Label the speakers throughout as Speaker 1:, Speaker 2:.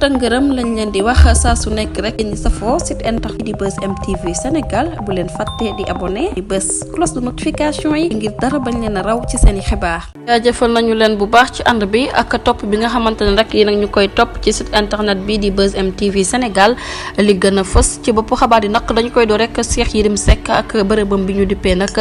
Speaker 1: ngërëm lañ leen di wax saa su nekk rek ñi safoo site internet di Buzz M TV Sénégal bu leen fàtte di abonné di bës cloche de notification yi ngir dara bañ leen a raw ci seen i xibaar. jaajëfal nañu leen bu baax ci ànd bi ak topp bi nga xamante ne rek yéen a ñu koy topp ci site internet bi di Buzz M TV Sénégal li gën a fës ci bopp xabaar yi nag dañu koy doo rek Cheikh Yérim Seck ak bërëbam bi ñu dippee nag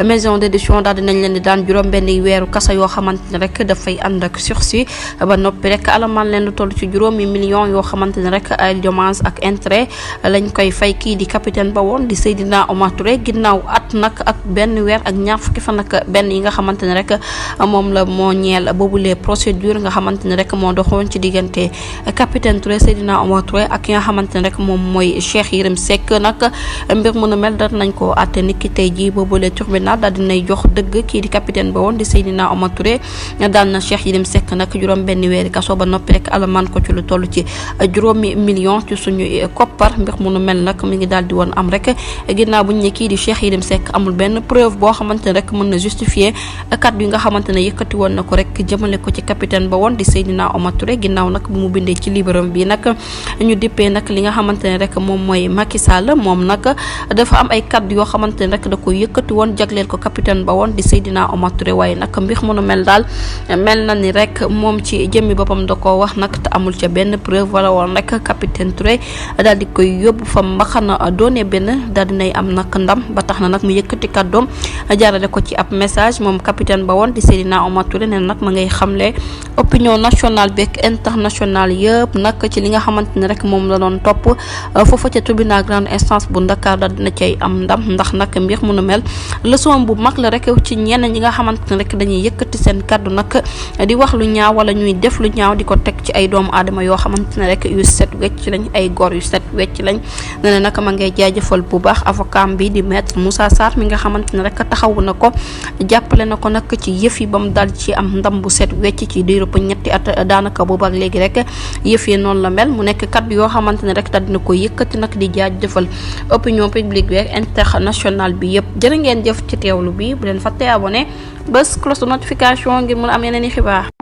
Speaker 1: maison d'édition daal dinañ leen di daan juróom benn weeru kasa yoo xamante ne rek dafay ànd ak sursis ba noppi rek alamaan leen lu toll ci juróomi millions yoo xamante ne rek ay dommages ak intérêt lañ koy fay kii di capitaine ba woon di Seydina Omar Touré ginnaaw at nag ak benn weer ak ñaar fukki fan ak benn yi nga xamante ne rek moom la moo ñeel boobulee procédure nga xamante ne rek moo doxoon ci diggante capitaine Touré Seydina Omar Touré ak ki nga xamante ne rek moom mooy Cheikh Yérim Seck nag mbir mu nu mel daal nañ ko àtte niki tey jii boobulee tribunal daal dinay jox dëgg kii di capitaine ba woon di Seydina Omar Touré daal na Cheikh Yérim Seck nag juróom benn weeri kaso ba noppi rek alamaan ko ci lu toll ci juróomi million ci suñu koppar mbir mu nu mel nag mi ngi daal di woon am rek ginnaaw buñ ne kii di Cheikh Yérim Seck amul benn preuve boo xamante ne rek mën na justifier kàddu yi nga xamante ne yëkkati woon na ko rek jëmale ko ci capitaine ba woon di Seydina Omar Touré ginnaaw nag bu mu bindee ci livre bi nag ñu dippee nag li nga xamante ne rek moom mooy Macky Sall moom nag dafa am ay kàddu yoo xamante ne rek da ko yëkkati woon jagleel ko capitaine ba woon di Seydina Omar Touré waaye nag mbir mu nu mel daal mel na ni rek moom ci jëmmi boppam da koo wax nag te amul ca benn preuve wala woon rek capitaine Touré daal di koy yóbbu fa mbaxana doone benn daal dinay am nag ndam ba tax na nag mu yëkkati kàddoom jaarale ko ci ab message moom capitaine ba woon di Seydina Omar Touré ne nag ma ngay xamle opinion nationale beeg internationale yëpp nag ci li nga xamante ne rek moom la doon topp foofa ca tribunal grande instance bu Dakar daal dina cay am ndam ndax nag mbir mu nu mel leçon bu mag la rek ci ñenn ñi nga xamante ne rek dañuy yëkkati seen kàddu nag di wax lu ñaaw wala ñuy def lu ñaaw di ko teg ci ay doomu aadama yoo xamante ne rek yu set wecc lañ ay góor yu set wecc lañ ne ne nag ma ngay jaajëfal bu baax avocat bi di maître Moussa Sarr mi nga xamante ne rek taxawu na ko jàppale na ko nag ci yëf yi ba mu dal ci am ndam bu set wecc ci diirub ñetti at daanaka boobu ak léegi rek yëf yi noonu la mel mu nekk kaddu yoo xamante ne rek daal dina ko yëkkati nag di jaajëfal opinion publique bi ak internationale bi yëpp jërë ngeen jëf ci teewlu bi bu leen fàtte abonné bés cloche de notification ngir mun am yeneen i xibaar